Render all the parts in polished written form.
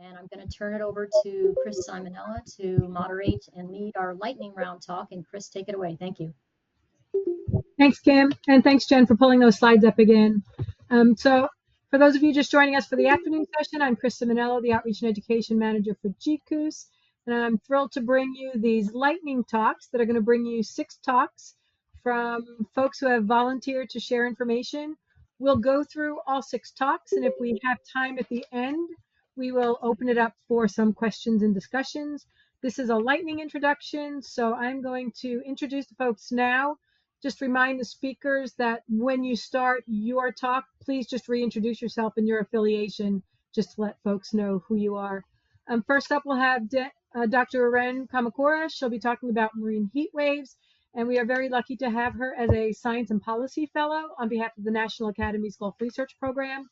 and I'm going to turn it over to Chris Simoniello to moderate and lead our lightning round talk. And Chris, take it away. Thank you. Thanks, Kim, and thanks, Jen, for pulling those slides up again. So for those of you just joining us for the afternoon session, I'm Chris Simoniello, the Outreach and Education Manager for GCOOS, and I'm thrilled to bring you these lightning talks that are going to bring you 6 talks from folks who have volunteered to share information. We'll go through all 6 talks, and if we have time at the end, we will open it up for some questions and discussions. This is a lightning introduction, so I'm going to introduce the folks now. Just remind the speakers that when you start your talk, please just reintroduce yourself and your affiliation, just to let folks know who you are. First up, we'll have Dr. Ren Kamakura. She'll be talking about marine heat waves, and we are very lucky to have her as a Science and Policy Fellow on behalf of the National Academy's Gulf Research Program.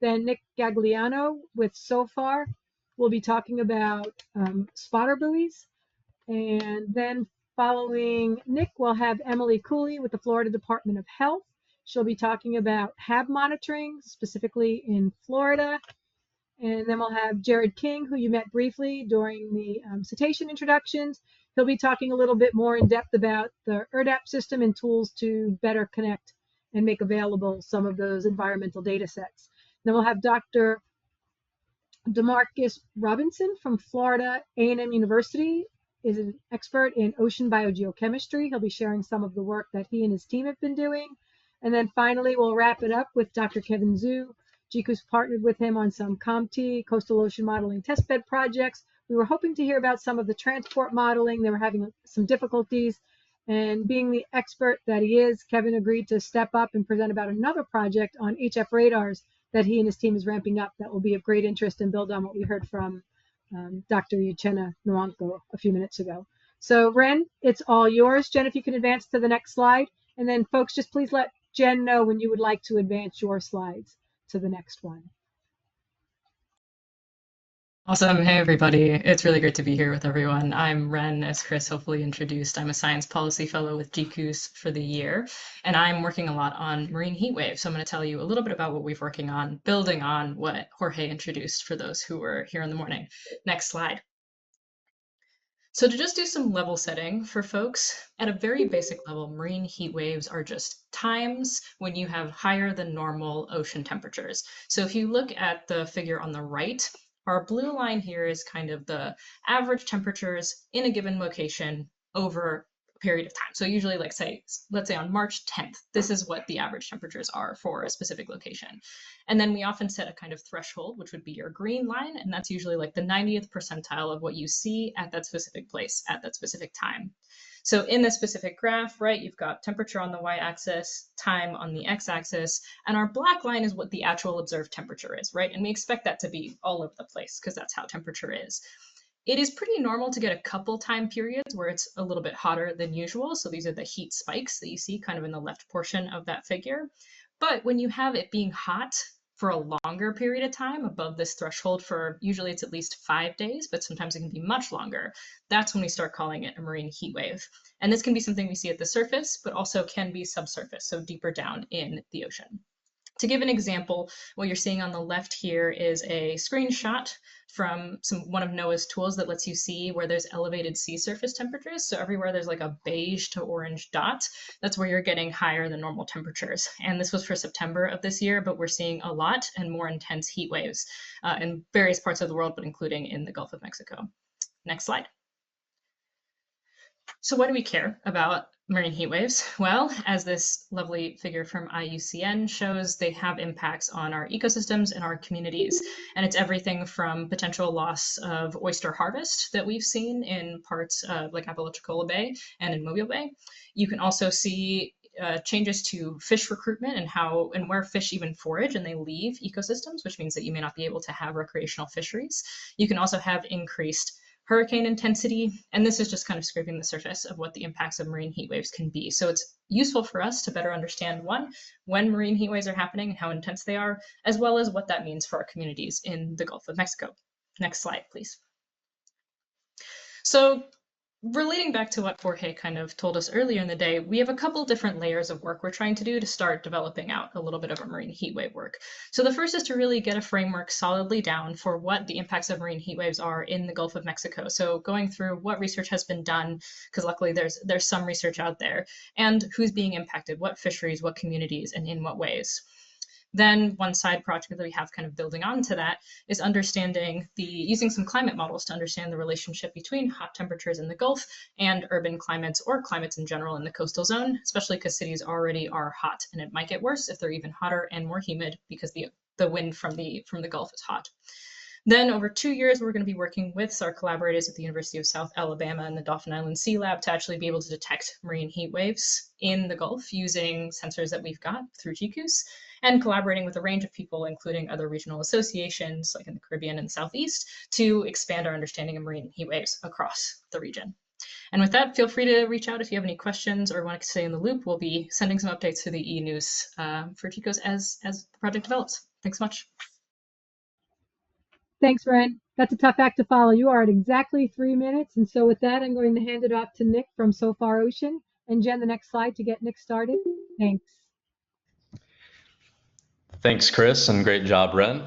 Then Nick Gagliano with SOFAR will be talking about spotter buoys, and then following Nick, we'll have Emily Cooley with the Florida Department of Health. She'll be talking about HAB monitoring, specifically in Florida. And then we'll have Jerad King, who you met briefly during the cetacean introductions. He'll be talking a little bit more in depth about the ERDAP system and tools to better connect and make available some of those environmental data sets. Then we'll have Dr. DeMarcus Robinson from Florida A&M University, is an expert in ocean biogeochemistry. He'll be sharing some of the work that he and his team have been doing. And then finally, we'll wrap it up with Dr. Kevin Zhu. GCOOS partnered with him on some COMT, coastal ocean modeling testbed projects. We were hoping to hear about some of the transport modeling. They were having some difficulties. And being the expert that he is, Kevin agreed to step up and present about another project on HF radars that he and his team is ramping up that will be of great interest and build on what we heard from Dr. Uchenna Nwankwo a few minutes ago. So Ren, it's all yours. Jen, if you can advance to the next slide. And then folks, just please let Jen know when you would like to advance your slides to the next one. Awesome. Hey, everybody. It's really great to be here with everyone. I'm Ren, as Chris hopefully introduced. I'm a Science Policy Fellow with GCOOS for the year, and I'm working a lot on marine heat waves. So I'm going to tell you a little bit about what we're working on, building on what Jorge introduced for those who were here in the morning. Next slide. So to just do some level setting for folks, at a very basic level, marine heat waves are just times when you have higher than normal ocean temperatures. So if you look at the figure on the right, our blue line here is kind of the average temperatures in a given location over a period of time. So usually, let's say on March 10th, this is what the average temperatures are for a specific location. And then we often set a kind of threshold, which would be your green line, and that's usually like the 90th percentile of what you see at that specific place at that specific time. So in this specific graph, right, you've got temperature on the y-axis, time on the x-axis, and our black line is what the actual observed temperature is, right? And we expect that to be all over the place because that's how temperature is. It is pretty normal to get a couple time periods where it's a little bit hotter than usual. So these are the heat spikes that you see kind of in the left portion of that figure. But when you have it being hot for a longer period of time above this threshold for usually it's at least 5 days, but sometimes it can be much longer. That's when we start calling it a marine heat wave. And this can be something we see at the surface, but also can be subsurface, so deeper down in the ocean. To give an example, what you're seeing on the left here is a screenshot from one of NOAA's tools that lets you see where there's elevated sea surface temperatures. So everywhere there's like a beige to orange dot, that's where you're getting higher than normal temperatures. And this was for September of this year, but we're seeing a lot and more intense heat waves in various parts of the world, but including in the Gulf of Mexico. Next slide. So why do we care about marine heat waves? Well, as this lovely figure from IUCN shows, they have impacts on our ecosystems and our communities. And it's everything from potential loss of oyster harvest that we've seen in parts of like Apalachicola Bay and in Mobile Bay. You can also see changes to fish recruitment and how and where fish even forage and they leave ecosystems, which means that you may not be able to have recreational fisheries. You can also have increased hurricane intensity, and this is just kind of scraping the surface of what the impacts of marine heat waves can be. So it's useful for us to better understand, one, when marine heat waves are happening and how intense they are, as well as what that means for our communities in the Gulf of Mexico. Next slide, please. So relating back to what Jorge kind of told us earlier in the day, we have a couple different layers of work we're trying to do to start developing out a little bit of our marine heat wave work. So the first is to really get a framework solidly down for what the impacts of marine heat waves are in the Gulf of Mexico. So going through what research has been done, because luckily there's some research out there, and who's being impacted, what fisheries, what communities, and in what ways. Then one side project that we have kind of building on to that is understanding using some climate models to understand the relationship between hot temperatures in the Gulf and urban climates or climates in general in the coastal zone, especially because cities already are hot and it might get worse if they're even hotter and more humid because the wind from the Gulf is hot. Then over 2 years, we're going to be working with our collaborators at the University of South Alabama and the Dauphin Island Sea Lab to actually be able to detect marine heat waves in the Gulf using sensors that we've got through GCOOS, and collaborating with a range of people, including other regional associations like in the Caribbean and Southeast, to expand our understanding of marine heat waves across the region. And with that, feel free to reach out if you have any questions or want to stay in the loop. We'll be sending some updates through the e-news for GCOOS as the project develops. Thanks so much. Thanks, Ren. That's a tough act to follow. You are at exactly 3 minutes. And so with that, I'm going to hand it off to Nick from SOFAR Ocean. And Jen, the next slide to get Nick started. Thanks. Thanks, Chris, and great job, Ren.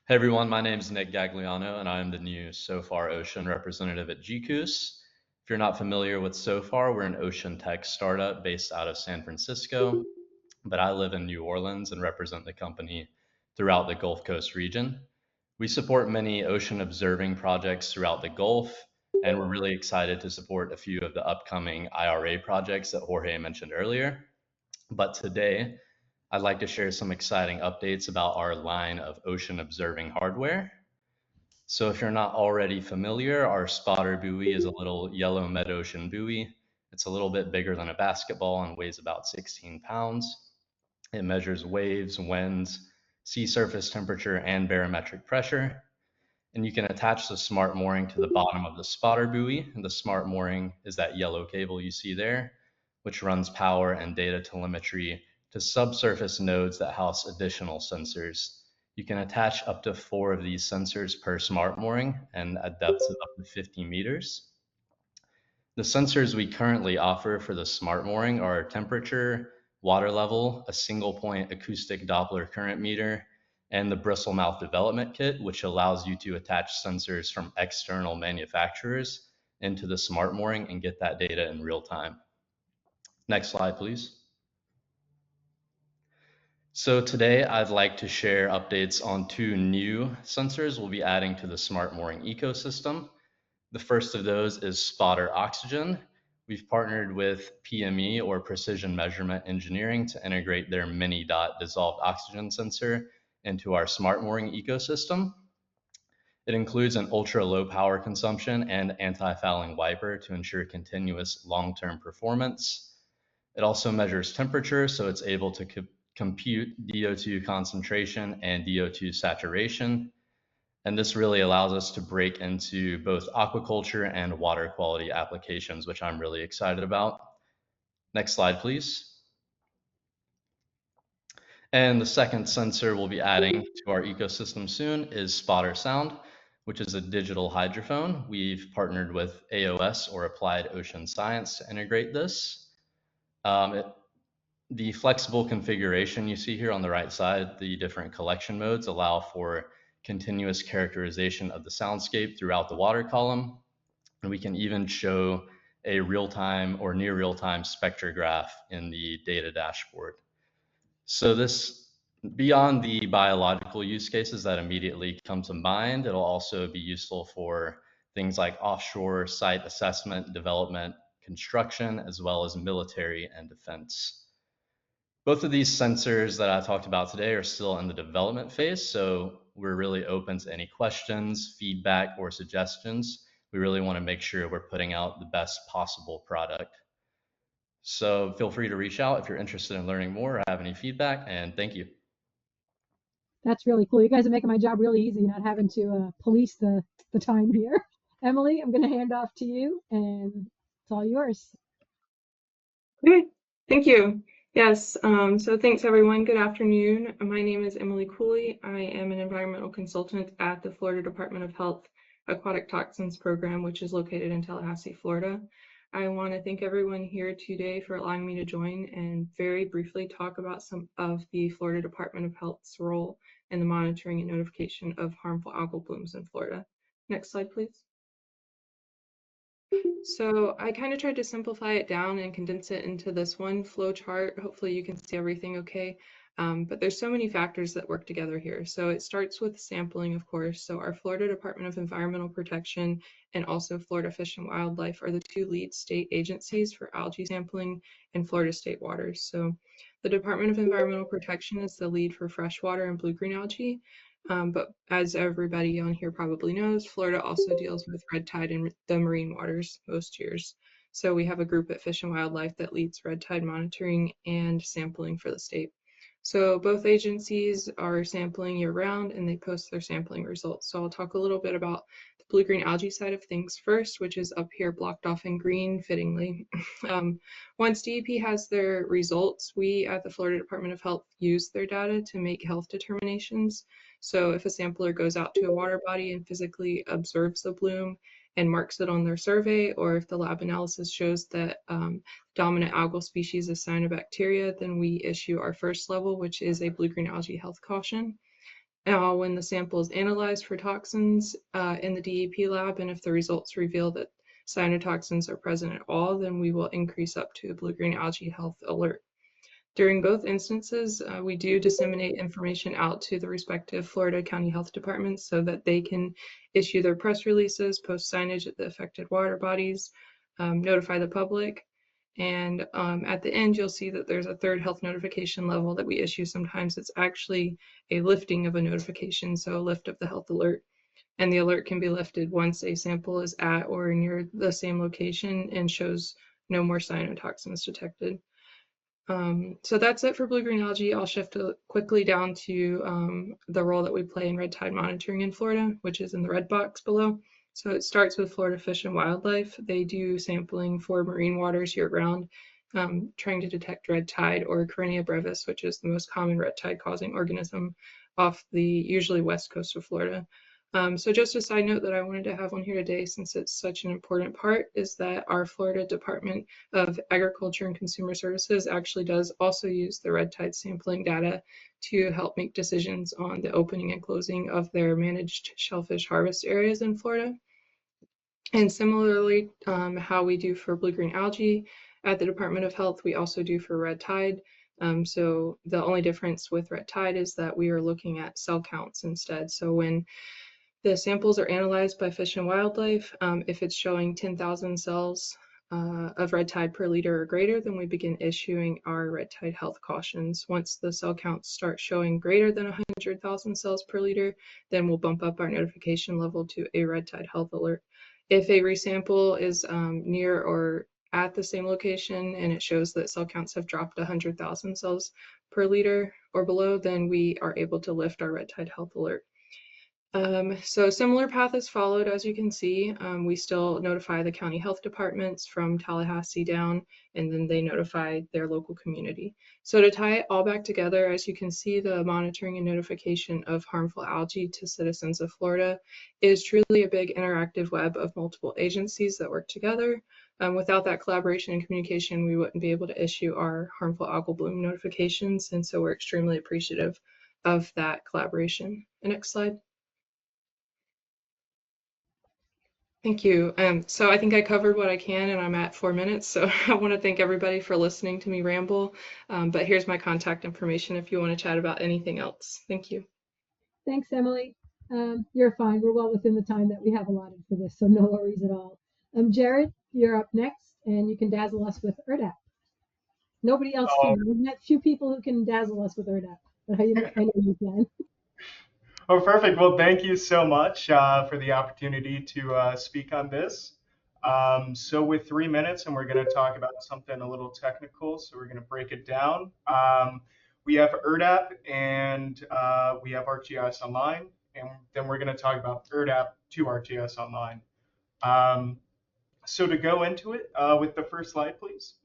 Hey, everyone, my name is Nick Gagliano, and I'm the new SOFAR Ocean representative at GCOOS. If you're not familiar with SOFAR, we're an ocean tech startup based out of San Francisco, but I live in New Orleans and represent the company throughout the Gulf Coast region. We support many ocean observing projects throughout the Gulf, and we're really excited to support a few of the upcoming IRA projects that Jorge mentioned earlier. But today, I'd like to share some exciting updates about our line of ocean observing hardware. So if you're not already familiar, our spotter buoy is a little yellow mid-ocean buoy. It's a little bit bigger than a basketball and weighs about 16 pounds. It measures waves, winds, sea surface temperature, and barometric pressure. And you can attach the smart mooring to the bottom of the spotter buoy. And the smart mooring is that yellow cable you see there, which runs power and data telemetry to subsurface nodes that house additional sensors. You can attach up to 4 of these sensors per smart mooring and at depths of up to 50 meters. The sensors we currently offer for the smart mooring are temperature, water level, a single point acoustic Doppler current meter, and the bristle mouth development kit, which allows you to attach sensors from external manufacturers into the smart mooring and get that data in real time. Next slide, please. So today I'd like to share updates on 2 new sensors we'll be adding to the smart mooring ecosystem. The first of those is spotter oxygen. We've partnered with PME, or Precision Measurement Engineering, to integrate their mini dot dissolved oxygen sensor into our smart mooring ecosystem. It includes an ultra low power consumption and anti-fouling wiper to ensure continuous long-term performance. It also measures temperature, so it's able to compute DO2 concentration and DO2 saturation. And this really allows us to break into both aquaculture and water quality applications, which I'm really excited about. Next slide, please. And the second sensor we'll be adding to our ecosystem soon is spotter sound, which is a digital hydrophone. We've partnered with AOS, or Applied Ocean Science, to integrate this. The flexible configuration you see here on the right side, the different collection modes allow for continuous characterization of the soundscape throughout the water column. And we can even show a real-time or near real-time spectrograph in the data dashboard. So this, beyond the biological use cases that immediately come to mind, it'll also be useful for things like offshore site assessment, development, construction, as well as military and defense. Both of these sensors that I talked about today are still in the development phase, so we're really open to any questions, feedback, or suggestions. We really want to make sure we're putting out the best possible product. So feel free to reach out if you're interested in learning more or have any feedback, and thank you. That's really cool. You guys are making my job really easy, not having to police the time here. Emily, I'm going to hand off to you, and it's all yours. Okay, thank you. Yes, so thanks everyone. Good afternoon. My name is Emily Cooley. I am an environmental consultant at the Florida Department of Health Aquatic Toxins Program, which is located in Tallahassee, Florida. I want to thank everyone here today for allowing me to join and very briefly talk about some of the Florida Department of Health's role in the monitoring and notification of harmful algal blooms in Florida. Next slide, please. So I kind of tried to simplify it down and condense it into this one flow chart. Hopefully you can see everything okay. But there's so many factors that work together here. So it starts with sampling, of course. So our Florida Department of Environmental Protection and also Florida Fish and Wildlife are the two lead state agencies for algae sampling in Florida state waters. So the Department of Environmental Protection is the lead for freshwater and blue-green algae. But as everybody on here probably knows, Florida also deals with red tide in the marine waters most years. So we have a group at Fish and Wildlife that leads red tide monitoring and sampling for the state. So both agencies are sampling year-round and they post their sampling results. So I'll talk a little bit about the blue-green algae side of things first, which is up here blocked off in green fittingly. Once DEP has their results, we at the Florida Department of Health use their data to make health determinations. So if a sampler goes out to a water body and physically observes the bloom and marks it on their survey, or if the lab analysis shows that dominant algal species is cyanobacteria, then we issue our first level, which is a blue-green algae health caution. Now, when the sample is analyzed for toxins in the DEP lab, and if the results reveal that cyanotoxins are present at all, then we will increase up to a blue-green algae health alert. During both instances, we do disseminate information out to the respective Florida County Health Departments so that they can issue their press releases, post signage at the affected water bodies, notify the public. And at the end, you'll see that there's a third health notification level that we issue. Sometimes it's actually a lifting of a notification, so a lift of the health alert. And the alert can be lifted once a sample is at or near the same location and shows no more cyanotoxins detected. So that's it for blue-green algae. I'll shift quickly down to the role that we play in red tide monitoring in Florida, which is in the red box below. So it starts with Florida Fish and Wildlife. They do sampling for marine waters year-round, trying to detect red tide or Carenia brevis, which is the most common red tide causing organism off the usually west coast of Florida. So just a side note that I wanted to have on here today, since it's such an important part, is that our Florida Department of Agriculture and Consumer Services actually does also use the red tide sampling data to help make decisions on the opening and closing of their managed shellfish harvest areas in Florida. And similarly, how we do for blue-green algae at the Department of Health, we also do for red tide. So the only difference with red tide is that we are looking at cell counts instead. So when the samples are analyzed by Fish and Wildlife, if it's showing 10,000 cells of red tide per liter or greater, then we begin issuing our red tide health cautions. Once the cell counts start showing greater than 100,000 cells per liter, then we'll bump up our notification level to a red tide health alert. If a resample is near or at the same location and it shows that cell counts have dropped 100,000 cells per liter or below, then we are able to lift our red tide health alert. So similar path is followed, as you can see. We still notify the county health departments from Tallahassee down, and then they notify their local community. So to tie it all back together, as you can see, the monitoring and notification of harmful algae to citizens of Florida is truly a big interactive web of multiple agencies that work together. Without that collaboration and communication, we wouldn't be able to issue our harmful algal bloom notifications, and so we're extremely appreciative of that collaboration. Next slide. Thank you. So I think I covered what I can, and I'm at 4 minutes. So I want to thank everybody for listening to me ramble. But here's my contact information if you want to chat about anything else. Thank you. Thanks, Emily. You're fine. We're well within the time that we have allotted for this, so no worries at all. Jerad, you're up next, and you can dazzle us with ERDAP. Nobody else can. We've met few people who can dazzle us with ERDAP, but I know you can. Oh, perfect. Well, thank you so much for the opportunity to speak on this. So with 3 minutes, and we're going to talk about something a little technical, so we're going to break it down. We have ERDAP and we have ArcGIS Online, and then we're going to talk about ERDAP to ArcGIS Online. So to go into it with the first slide, please.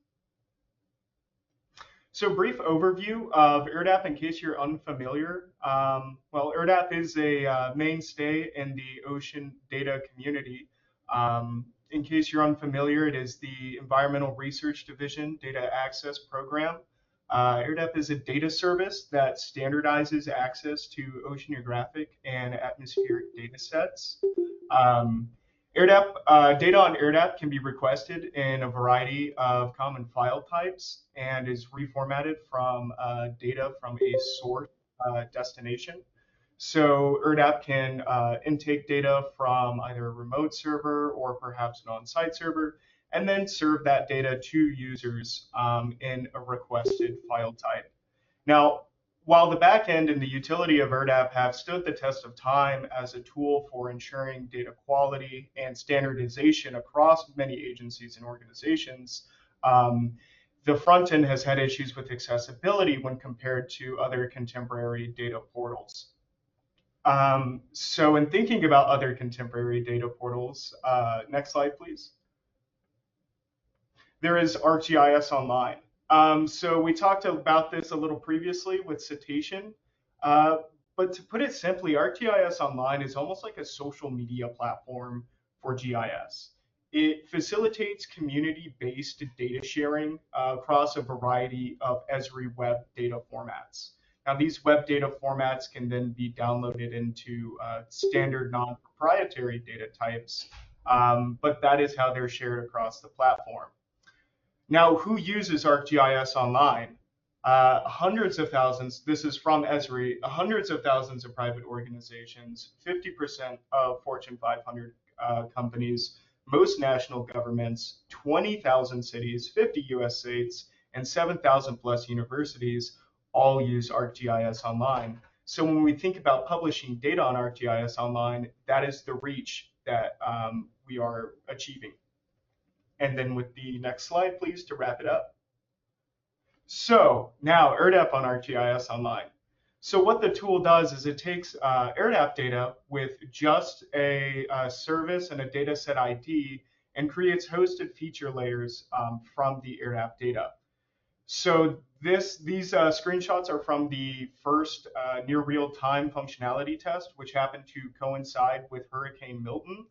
So brief overview of ERDAP in case you're unfamiliar. Well, ERDAP is a mainstay in the ocean data community. In case you're unfamiliar, it is the Environmental Research Division Data Access Program. ERDAP is a data service that standardizes access to oceanographic and atmospheric data sets. Data on ERDAP can be requested in a variety of common file types and is reformatted from data from a source destination. So ERDAP can intake data from either a remote server or perhaps an on-site server, and then serve that data to users in a requested file type. Now, while the backend and the utility of ERDAP have stood the test of time as a tool for ensuring data quality and standardization across many agencies and organizations, the front end has had issues with accessibility when compared to other contemporary data portals. So in thinking about other contemporary data portals, next slide, please. There is ArcGIS Online. So we talked about this a little previously with Citation, but to put it simply, ArcGIS Online is almost like a social media platform for GIS. It facilitates community-based data sharing across a variety of Esri web data formats. Now, these web data formats can then be downloaded into standard non-proprietary data types, but that is how they're shared across the platform. Now, who uses ArcGIS Online? Hundreds of thousands, this is from Esri, hundreds of thousands of private organizations, 50% of Fortune 500 companies, most national governments, 20,000 cities, 50 US states, and 7,000 plus universities all use ArcGIS Online. So when we think about publishing data on ArcGIS Online, that is the reach that we are achieving. And then with the next slide, please, to wrap it up. So now ERDAP on ArcGIS Online. So what the tool does is it takes ERDAP data with just a service and a data set ID and creates hosted feature layers from the ERDAP data. So these screenshots are from the first near real-time functionality test, which happened to coincide with Hurricane Milton.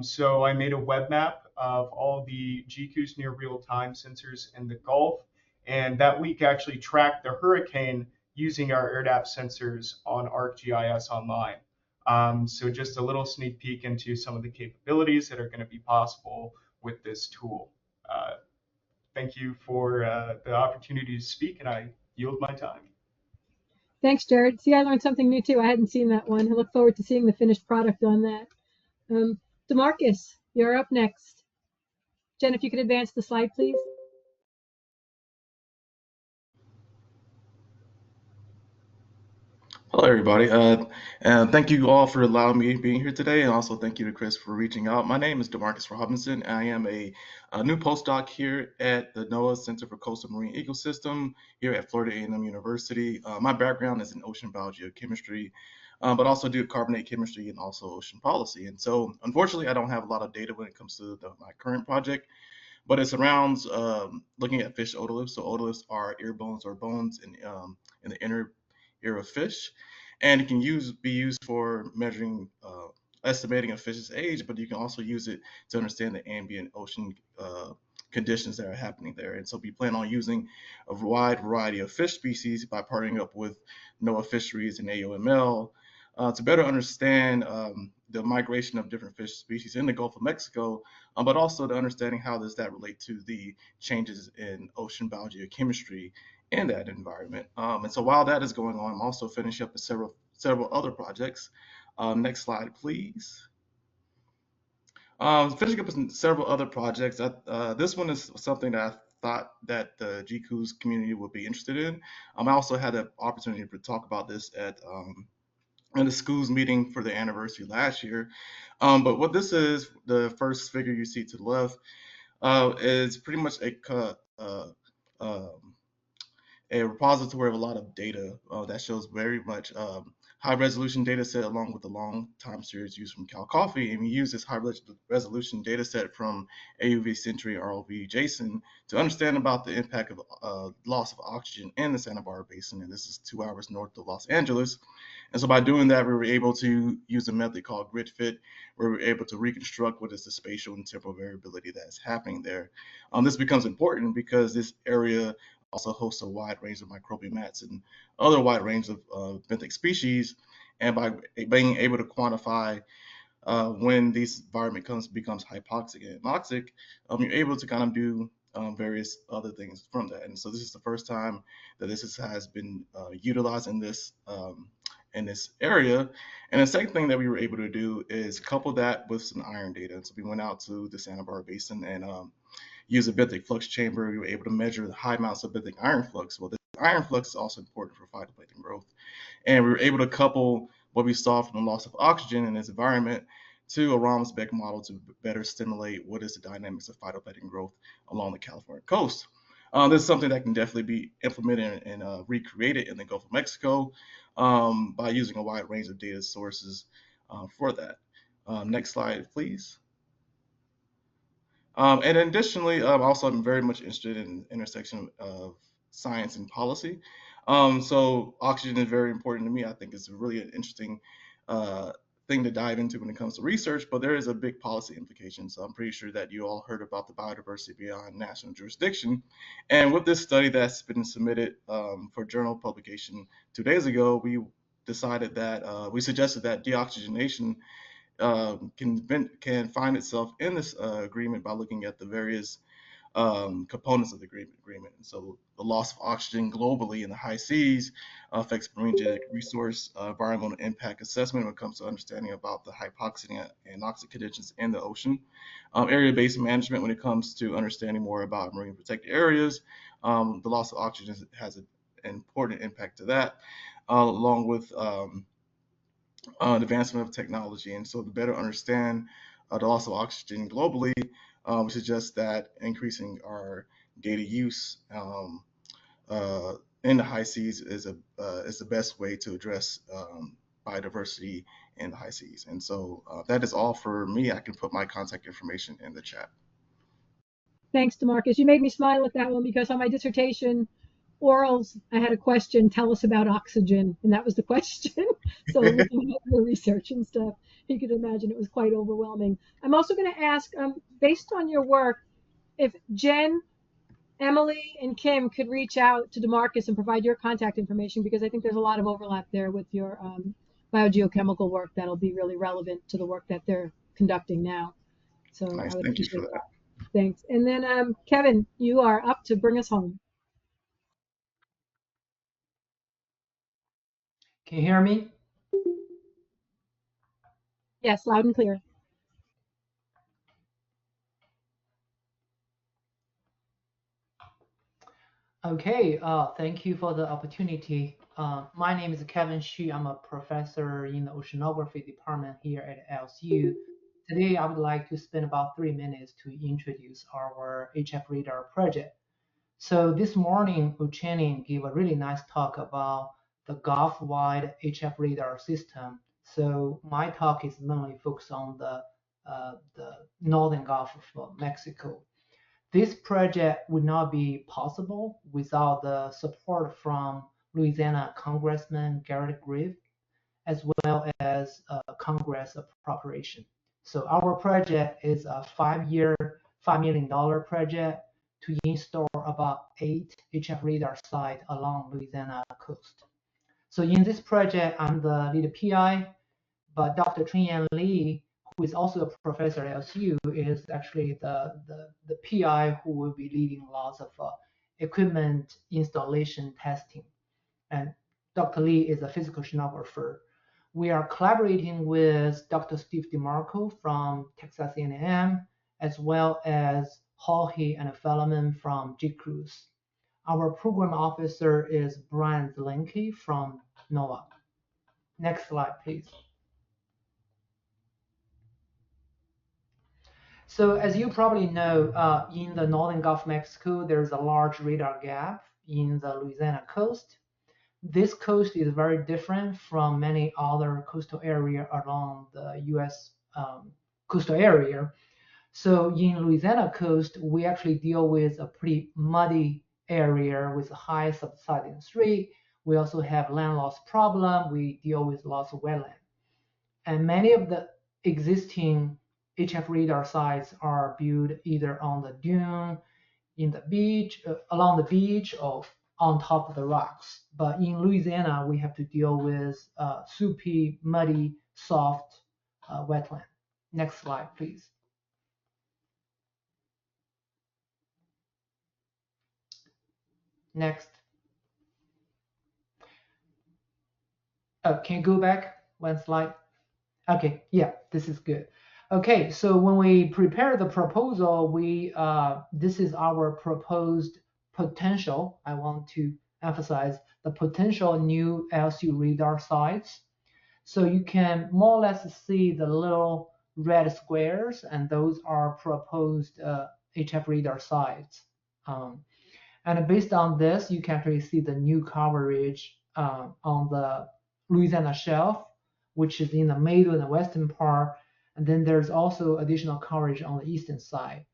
So I made a web map of all the GCOOS near real-time sensors in the Gulf, and that week actually tracked the hurricane using our ERDAP sensors on ArcGIS Online. So just a little sneak peek into some of the capabilities that are going to be possible with this tool. Thank you for the opportunity to speak, and I yield my time. Thanks, Jerad. See, I learned something new too. I hadn't seen that one. I look forward to seeing the finished product on that. DeMarcus, you're up next. Jen, if you could advance the slide, please. Hello, everybody. And thank you all for allowing me being here today, and also thank you to Chris for reaching out. My name is DeMarcus Robinson. I am a new postdoc here at the NOAA Center for Coastal Marine Ecosystem here at Florida A&M University. My background is in ocean biogeochemistry, but also do carbonate chemistry and also ocean policy. And so, unfortunately, I don't have a lot of data when it comes to my current project, but it surrounds looking at fish otoliths. So otoliths are ear bones or bones in the inner ear of fish, and it can be used for measuring, estimating a fish's age, but you can also use it to understand the ambient ocean conditions that are happening there. And so we plan on using a wide variety of fish species by partnering up with NOAA Fisheries and AOML to better understand the migration of different fish species in the Gulf of Mexico, but also the understanding how does that relate to the changes in ocean biogeochemistry in that environment. And so while that is going on, I'm also finishing up with several other projects. Next slide, please. Finishing up with several other projects. This one is something that I thought that the GCOOS community would be interested in. I also had an opportunity to talk about this at the SCOOS meeting for the anniversary last year. But what this is, the first figure you see to the left, is pretty much a repository of a lot of data that shows very much high resolution data set along with the long time series used from Cal Coffee. And we use this high resolution data set from AUV Century ROV JSON to understand about the impact of loss of oxygen in the Santa Barbara Basin. And this is 2 hours north of Los Angeles. And so by doing that, we were able to use a method called grid fit, where we're able to reconstruct what is the spatial and temporal variability that is happening there. This becomes important because this area also hosts a wide range of microbial mats and other wide range of benthic species. And by being able to quantify when this environment becomes hypoxic and anoxic, you're able to kind of do various other things from that. And so this is the first time that this has been utilized in this area. And the second thing that we were able to do is couple that with some iron data. And so we went out to the Santa Barbara Basin and used a benthic flux chamber. We were able to measure the high amounts of benthic iron flux. Well, the iron flux is also important for phytoplankton growth. And we were able to couple what we saw from the loss of oxygen in this environment to a Rahm-Beck model to better stimulate what is the dynamics of phytoplankton growth along the California coast. This is something that can definitely be implemented and recreated in the Gulf of Mexico by using a wide range of data sources for that. Next slide, please. And additionally, also I'm very much interested in the intersection of science and policy. So oxygen is very important to me. I think it's really an interesting thing to dive into when it comes to research, but there is a big policy implication. So I'm pretty sure that you all heard about the biodiversity beyond national jurisdiction. And with this study that's been submitted for journal publication 2 days ago, we decided that we suggested that deoxygenation can find itself in this agreement by looking at the various components of the agreement. And so the loss of oxygen globally in the high seas affects marine genetic resource environmental impact assessment when it comes to understanding about the hypoxic and anoxic conditions in the ocean. Area-based management when it comes to understanding more about marine protected areas. The loss of oxygen has an important impact to that, along with advancement of technology. And so to better understand the loss of oxygen globally, we suggest that increasing our data use in the high seas is the best way to address biodiversity in the high seas. And so that is all for me. I can put my contact information in the chat. Thanks, DeMarcus. You made me smile at that one because on my dissertation orals, I had a question, tell us about oxygen, and that was the question. So looking at your research and stuff, you could imagine it was quite overwhelming. I'm also going to ask, based on your work, if Jen, Emily, and Kim could reach out to DeMarcus and provide your contact information, because I think there's a lot of overlap there with your biogeochemical work that'll be really relevant to the work that they're conducting now. So Nice. I would Thank you appreciate for that. Thanks. And then Kevin, you are up to bring us home. Can you hear me? Yes, loud and clear. Okay, thank you for the opportunity. My name is Kevin Xu. I'm a professor in the oceanography department here at LSU. Today, I would like to spend about 3 minutes to introduce our HF radar project. So this morning, Uchenning gave a really nice talk about the Gulf-wide HF radar system. So my talk is mainly focused on the northern Gulf of Mexico. This project would not be possible without the support from Louisiana Congressman Garrett Grieve, as well as Congress appropriation. So our project is a 5-year, $5 million project to install about 8 HF radar sites along Louisiana coast. So in this project, I'm the lead PI, but Dr. Chunyan Lee, who is also a professor at LSU, is actually the PI who will be leading lots of equipment installation testing. And Dr. Lee is a physical oceanographer. We are collaborating with Dr. Steve DeMarco from Texas A&M, as well as Jorge and Fellman from GCOOS. Our program officer is Brian Zelenke from NOAA. Next slide, please. So as you probably know, in the northern Gulf of Mexico, there's a large radar gap in the Louisiana coast. This coast is very different from many other coastal area along the U.S. Coastal area. So in Louisiana coast, we actually deal with a pretty muddy area with high subsidence rate. We also have land loss problem. We deal with lots of wetland. And many of the existing HF radar sites are built either on the dune, in the beach, along the beach, or on top of the rocks. But in Louisiana, we have to deal with soupy, muddy, soft wetland. Next slide, please. Next. Can you go back one slide? Okay, yeah, this is good. Okay, so when we prepare the proposal, this is our proposed potential. I want to emphasize the potential new LSU radar sites. So you can more or less see the little red squares, and those are proposed HF radar sites. And based on this, you can actually see the new coverage on the Louisiana shelf, which is in the middle and the western part. And then there's also additional coverage on the eastern side.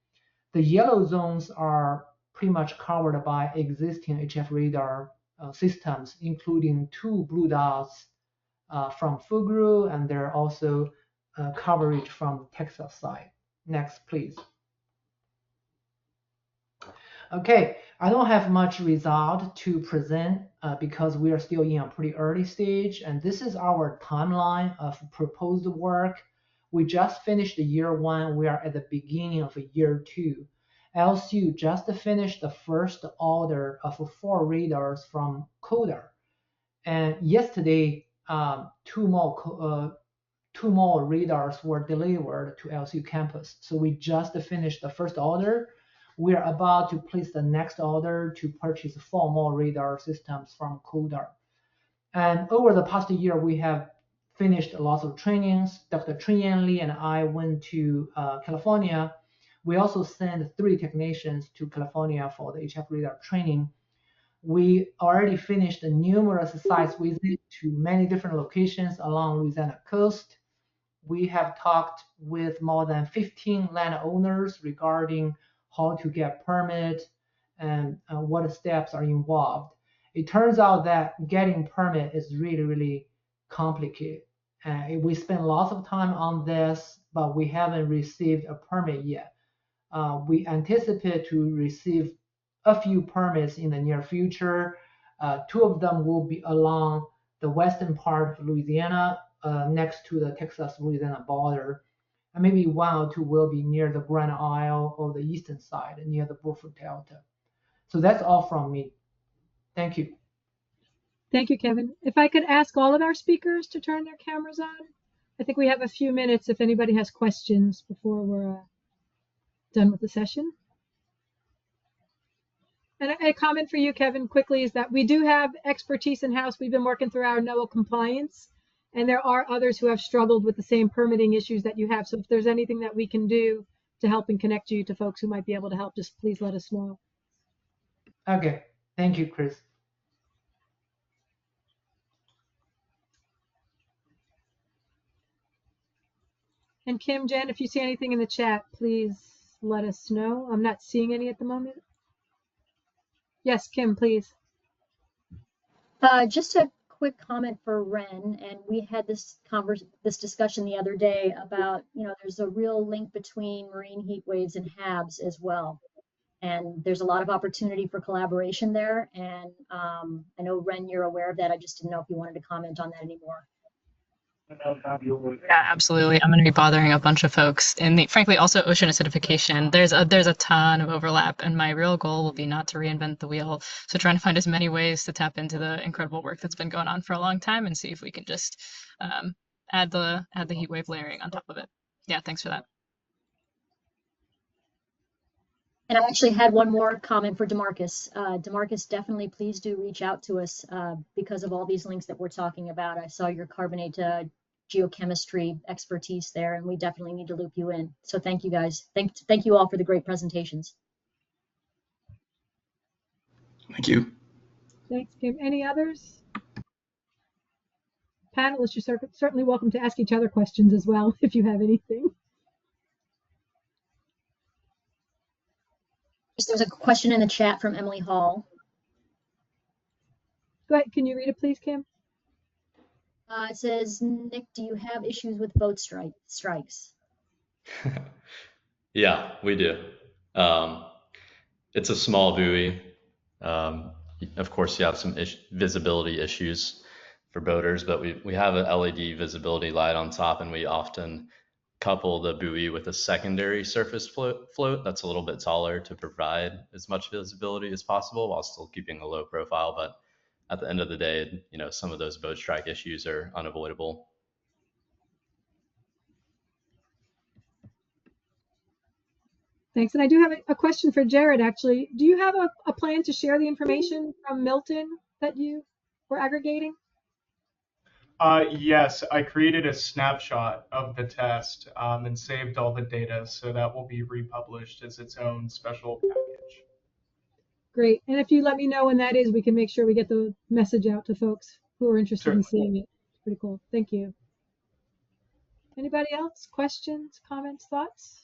The yellow zones are pretty much covered by existing HF radar systems, including 2 blue dots from Fugro, and there are also coverage from the Texas side. Next, please. Okay, I don't have much result to present because we are still in a pretty early stage, and this is our timeline of proposed work. We just finished year 1. We are at the beginning of year 2. LSU just finished the first order of 4 radars from CODA, and yesterday 2 more radars were delivered to LSU campus. So we just finished the first order. We are about to place the next order to purchase 4 more radar systems from CODA. And over the past year, we have finished lots of trainings. Dr. Trin Lee and I went to California. We also sent 3 technicians to California for the HF radar training. We already finished numerous sites visits to many different locations along Louisiana coast. We have talked with more than 15 landowners regarding how to get permit and what steps are involved. It turns out that getting permit is really, really complicated. We spent lots of time on this, but we haven't received a permit yet. We anticipate to receive a few permits in the near future. 2 of them will be along the western part of Louisiana, next to the Texas-Louisiana border. And maybe 1 or 2 will be near the Grand Isle or the eastern side, near the Beaufort Delta. So that's all from me. Thank you. Thank you, Kevin. If I could ask all of our speakers to turn their cameras on. I think we have a few minutes if anybody has questions before we're done with the session. And a comment for you, Kevin, quickly, is that we do have expertise in-house. We've been working through our NOAA compliance, and there are others who have struggled with the same permitting issues that you have. So if there's anything that we can do to help and connect you to folks who might be able to help, just please let us know. Okay, thank you, Chris. And Kim, Jen, if you see anything in the chat, please let us know. I'm not seeing any at the moment. Yes, Kim, please. Just a quick comment for Ren, and we had this discussion the other day about, there's a real link between marine heat waves and HABs as well. And there's a lot of opportunity for collaboration there. And I know, Ren, you're aware of that. I just didn't know if you wanted to comment on that anymore. Yeah, absolutely. I'm going to be bothering a bunch of folks. And frankly, also ocean acidification. There's a ton of overlap, and my real goal will be not to reinvent the wheel. So trying to find as many ways to tap into the incredible work that's been going on for a long time, and see if we can just add the heat wave layering on top of it. Yeah, thanks for that. And I actually had one more comment for DeMarcus. DeMarcus, definitely please do reach out to us because of all these links that we're talking about. I saw your carbonate geochemistry expertise there, and we definitely need to loop you in. So thank you, guys. Thank you all for the great presentations. Thank you. Thanks, Kim. Any others? panelists, you're certainly welcome to ask each other questions as well if you have anything. There's a question in the chat from Emily Hall. Go ahead. Can you read it, please, Kim? It says, Nick, do you have issues with boat strikes? Yeah, we do. It's a small buoy. Of course, you have some visibility issues for boaters, but we have an LED visibility light on top, and we often couple the buoy with a secondary surface float that's a little bit taller to provide as much visibility as possible while still keeping a low profile. But at the end of the day, you know, some of those boat strike issues are unavoidable. Thanks. And I do have a question for Jerad, actually. Do you have a plan to share the information from Milton that you were aggregating? Yes, I created a snapshot of the test and saved all the data, so that will be republished as its own special package. Great. And if you let me know when that is, we can make sure we get the message out to folks who are interested in seeing it. It's pretty cool. Thank you. Anybody else? Questions, comments, thoughts?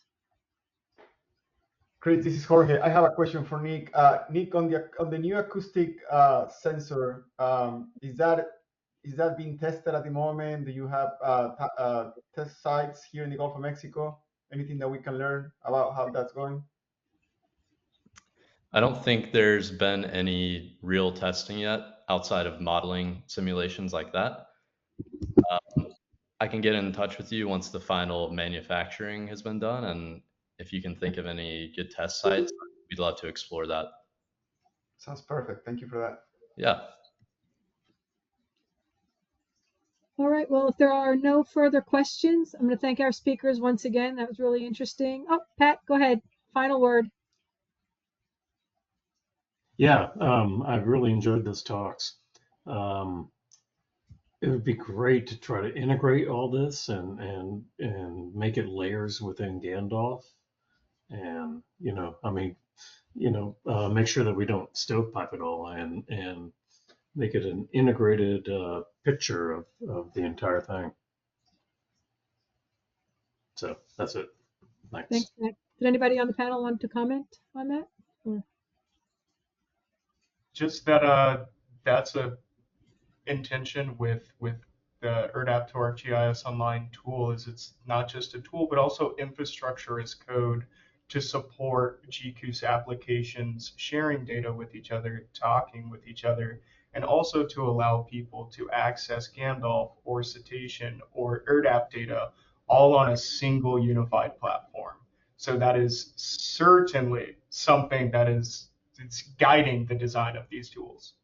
Chris, this is Jorge. I have a question for Nick. Nick, on the new acoustic sensor, is that being tested at the moment? Do you have test sites here in the Gulf of Mexico? Anything that we can learn about how that's going? I don't think there's been any real testing yet outside of modeling simulations like that. I can get in touch with you once the final manufacturing has been done, and if you can think of any good test sites, we'd love to explore that. Sounds perfect. Thank you for that. Yeah. All right. Well, if there are no further questions, I'm going to thank our speakers once again. That was really interesting. Oh, Pat, go ahead. Final word. Yeah, I've really enjoyed those talks. It would be great to try to integrate all this and make it layers within Gandalf, and make sure that we don't stovepipe it all and make it an integrated picture of the entire thing. So that's it. Thanks. Thanks, Pat. Did anybody on the panel want to comment on that? Or? Just that that's a intention with the ERDAP GIS Online tool is it's not just a tool, but also infrastructure as code to support GCOOS applications, sharing data with each other, talking with each other, and also to allow people to access Gandalf or Cetacean or ERDAP data all on a single unified platform. So that is certainly something that it's guiding the design of these tools.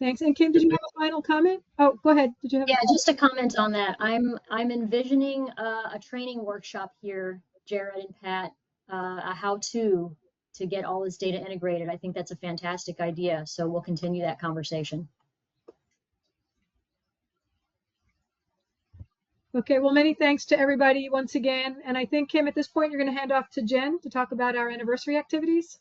Thanks. And Kim, did you have a final comment? Oh, go ahead. Did you have? Yeah, just a comment on that. I'm envisioning a training workshop here, Jerad and Pat, a how-to get all this data integrated. I think that's a fantastic idea. So we'll continue that conversation. Okay, well, many thanks to everybody once again. And I think, Kim, at this point, you're going to hand off to Jen to talk about our anniversary activities.